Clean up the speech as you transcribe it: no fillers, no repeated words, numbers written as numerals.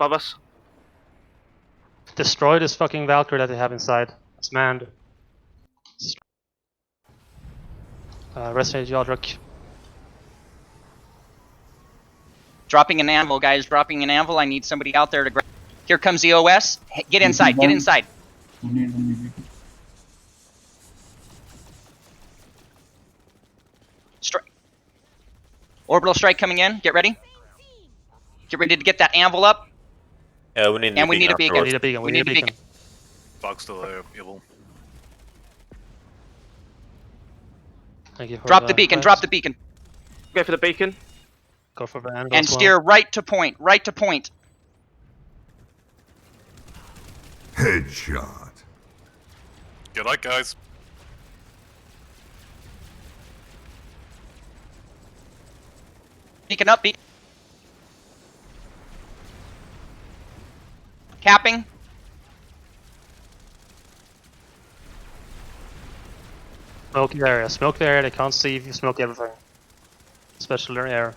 above us. Destroy this fucking Valkyrie that they have inside. It's manned. Resonate Yaldric. Dropping an Anvil, guys. Dropping an Anvil. I need somebody out there to grab. Here comes the OS. Get inside. Get inside. Orbital strike coming in. Get ready. Get ready to get that Anvil up. Yeah, we need. And we need a beacon. We need a beacon. We need a beacon. Fog's still there. Evil. Thank you for Drop the beacon. Drop the beacon. Go for the beacon. Go for the Anvil And as well. steer right to point. Right to point. Headshot. Good luck, guys. Beacon up. Beacon. Capping. Smoke the area. Smoke the area. They can't see if you smoke everything. Especially in air.